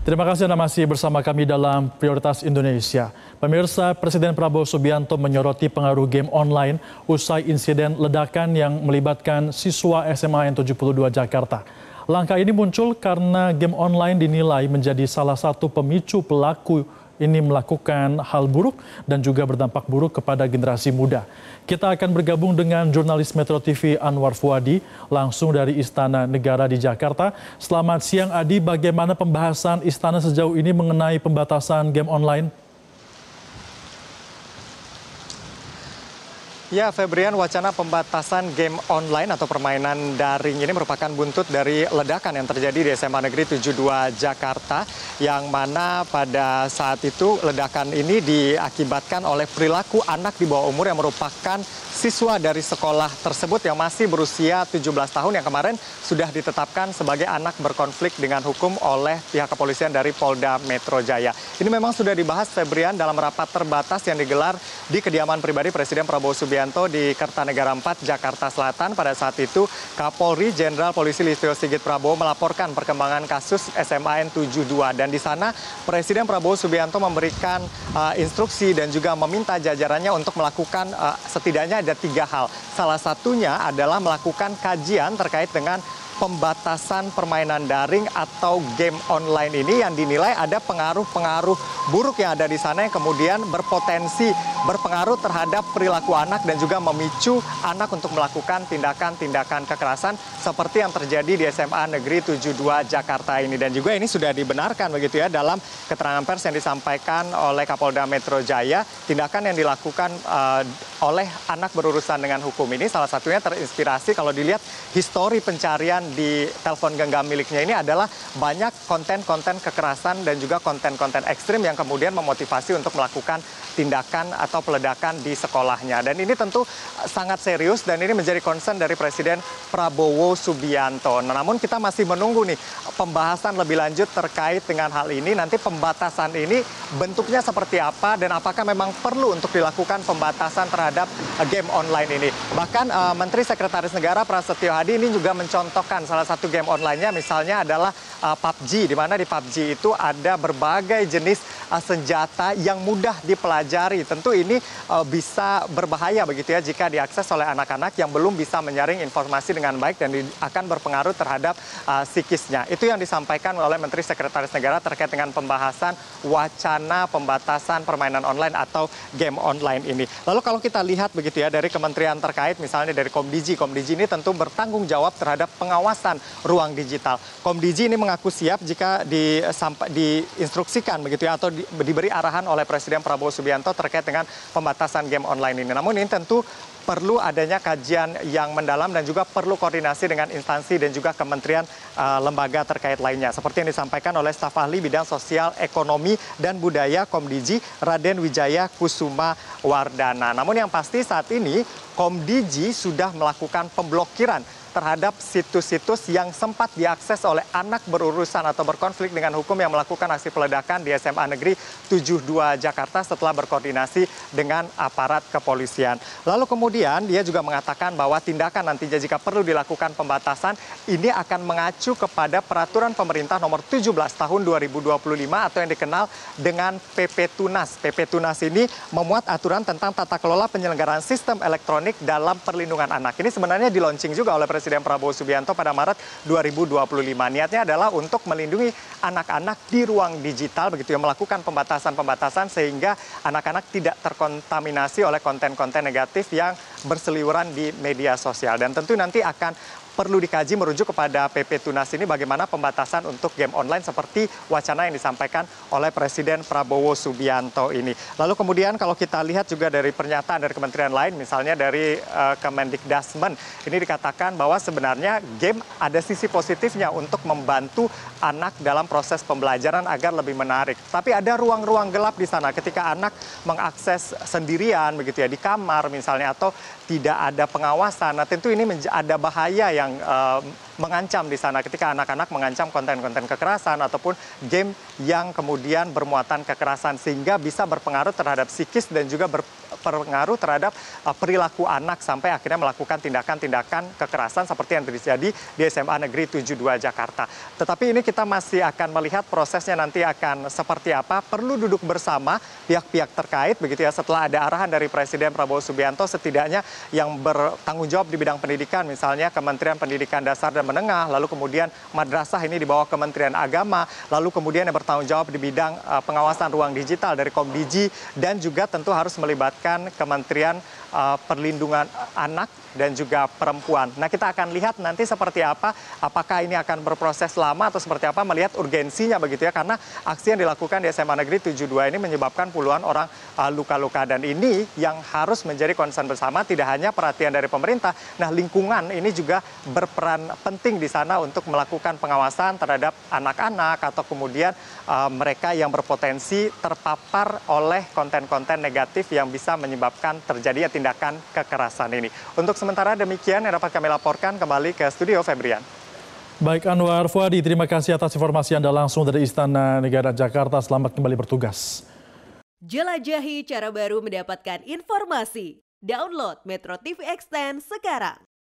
Terima kasih Anda masih bersama kami dalam Prioritas Indonesia. Pemirsa, Presiden Prabowo Subianto menyoroti pengaruh game online usai insiden ledakan yang melibatkan siswa SMA N72 Jakarta. Langkah ini muncul karena game online dinilai menjadi salah satu pemicu pelaku ini melakukan hal buruk dan juga berdampak buruk kepada generasi muda. Kita akan bergabung dengan jurnalis Metro TV Anwar Fuadi langsung dari Istana Negara di Jakarta. Selamat siang Adi, bagaimana pembahasan Istana sejauh ini mengenai pembatasan game online? Ya, Febrian, wacana pembatasan game online atau permainan daring ini merupakan buntut dari ledakan yang terjadi di SMA Negeri 72 Jakarta, yang mana pada saat itu ledakan ini diakibatkan oleh perilaku anak di bawah umur yang merupakan siswa dari sekolah tersebut yang masih berusia 17 tahun yang kemarin sudah ditetapkan sebagai anak berkonflik dengan hukum oleh pihak kepolisian dari Polda Metro Jaya. Ini memang sudah dibahas, Febrian, dalam rapat terbatas yang digelar di kediaman pribadi Presiden Prabowo Subianto di Kertanegara 4, Jakarta Selatan. Pada saat itu, Kapolri Jenderal Polisi Listio Sigit Prabowo melaporkan perkembangan kasus SMA N72. Dan di sana, Presiden Prabowo Subianto memberikan instruksi dan juga meminta jajarannya untuk melakukan setidaknya ada 3 hal. Salah satunya adalah melakukan kajian terkait dengan pembatasan permainan daring atau game online ini yang dinilai ada pengaruh-pengaruh buruk yang ada di sana yang kemudian berpotensi berpengaruh terhadap perilaku anak dan juga memicu anak untuk melakukan tindakan-tindakan kekerasan seperti yang terjadi di SMA Negeri 72 Jakarta ini. Dan juga ini sudah dibenarkan begitu ya dalam keterangan pers yang disampaikan oleh Kapolda Metro Jaya. Tindakan yang dilakukan oleh anak berurusan dengan hukum ini salah satunya terinspirasi kalau dilihat histori pencarian di telepon genggam miliknya ini adalah banyak konten-konten kekerasan dan juga konten-konten ekstrim yang kemudian memotivasi untuk melakukan tindakan atau peledakan di sekolahnya. Dan ini tentu sangat serius dan ini menjadi concern dari Presiden Prabowo Subianto. Namun kita masih menunggu nih pembahasan lebih lanjut terkait dengan hal ini. Nanti pembatasan ini bentuknya seperti apa dan apakah memang perlu untuk dilakukan pembatasan terhadap game online ini. Bahkan Menteri Sekretaris Negara Prasetyo Hadi ini juga mencontohkan salah satu game online-nya misalnya adalah PUBG, di mana di PUBG itu ada berbagai jenis senjata yang mudah dipelajari. Tentu ini bisa berbahaya begitu ya jika diakses oleh anak-anak yang belum bisa menyaring informasi dengan baik dan akan berpengaruh terhadap psikisnya. Itu yang disampaikan oleh Menteri Sekretaris Negara terkait dengan pembahasan wacana pembatasan permainan online atau game online ini. Lalu kalau kita lihat begitu ya dari kementerian terkait misalnya dari Komdiji ini tentu bertanggung jawab terhadap pengawasan ruang digital. Komdiji ini mengaku siap jika diinstruksikan begitu ya atau diberi arahan oleh Presiden Prabowo Subianto terkait dengan pembatasan game online ini. Namun ini tentu perlu adanya kajian yang mendalam dan juga perlu koordinasi dengan instansi dan juga kementerian lembaga terkait lainnya. Seperti yang disampaikan oleh staf ahli bidang sosial, ekonomi, dan budaya Komdiji, Raden Wijaya Kusuma Wardana. Namun yang pasti saat ini Komdiji sudah melakukan pemblokiran terhadap situs-situs yang sempat diakses oleh anak berurusan atau berkonflik dengan hukum yang melakukan aksi peledakan di SMA Negeri 72 Jakarta setelah berkoordinasi dengan aparat kepolisian. Lalu kemudian dia juga mengatakan bahwa tindakan nantinya jika perlu dilakukan pembatasan ini akan mengacu kepada peraturan pemerintah nomor 17 tahun 2025 atau yang dikenal dengan PP Tunas. PP Tunas ini memuat aturan tentang tata kelola penyelenggaraan sistem elektronik dalam perlindungan anak. Ini sebenarnya di-launching juga oleh Presiden Prabowo Subianto pada Maret 2025. Niatnya adalah untuk melindungi anak-anak di ruang digital begitu ya, melakukan pembatasan-pembatasan sehingga anak-anak tidak terkontaminasi oleh konten-konten negatif yang berseliweran di media sosial. Dan tentu nanti akan perlu dikaji merujuk kepada PP Tunas ini bagaimana pembatasan untuk game online seperti wacana yang disampaikan oleh Presiden Prabowo Subianto ini. Lalu kemudian kalau kita lihat juga dari pernyataan dari kementerian lain, misalnya dari Kemendikdasmen, ini dikatakan bahwa sebenarnya game ada sisi positifnya untuk membantu anak dalam proses pembelajaran agar lebih menarik. Tapi ada ruang-ruang gelap di sana ketika anak mengakses sendirian begitu ya di kamar misalnya atau tidak ada pengawasan. Nah tentu ini ada bahaya yang mengancam di sana ketika anak-anak mengancam konten-konten kekerasan ataupun game yang kemudian bermuatan kekerasan, sehingga bisa berpengaruh terhadap psikis dan juga berpengaruh terhadap perilaku anak sampai akhirnya melakukan tindakan-tindakan kekerasan seperti yang terjadi di SMA Negeri 72 Jakarta. Tetapi ini kita masih akan melihat prosesnya nanti akan seperti apa. Perlu duduk bersama pihak-pihak terkait begitu ya, setelah ada arahan dari Presiden Prabowo Subianto setidaknya yang bertanggung jawab di bidang pendidikan, misalnya Kementerian Pendidikan Dasar dan Menengah, lalu kemudian madrasah ini di bawah Kementerian Agama, lalu kemudian yang bertanggung jawab di bidang pengawasan ruang digital dari Komdigi, dan juga tentu harus melibatkan Kementerian Perlindungan Anak dan juga Perempuan. Nah, kita akan lihat nanti seperti apa, apakah ini akan berproses lama atau seperti apa, melihat urgensinya begitu ya, karena aksi yang dilakukan di SMA Negeri 72 ini menyebabkan puluhan orang luka-luka, dan ini yang harus menjadi concern bersama, tidak hanya perhatian dari pemerintah. Nah, lingkungan ini juga berperan penting di sana untuk melakukan pengawasan terhadap anak-anak atau kemudian mereka yang berpotensi terpapar oleh konten-konten negatif yang bisa menyebabkan terjadinya tindakan kekerasan ini. Untuk sementara demikian yang dapat kami laporkan, kembali ke studio Febrian. Baik, Anwar Fuadi, terima kasih atas informasi Anda langsung dari Istana Negara Jakarta. Selamat kembali bertugas. Jelajahi cara baru mendapatkan informasi. Download Metro TV Extend sekarang.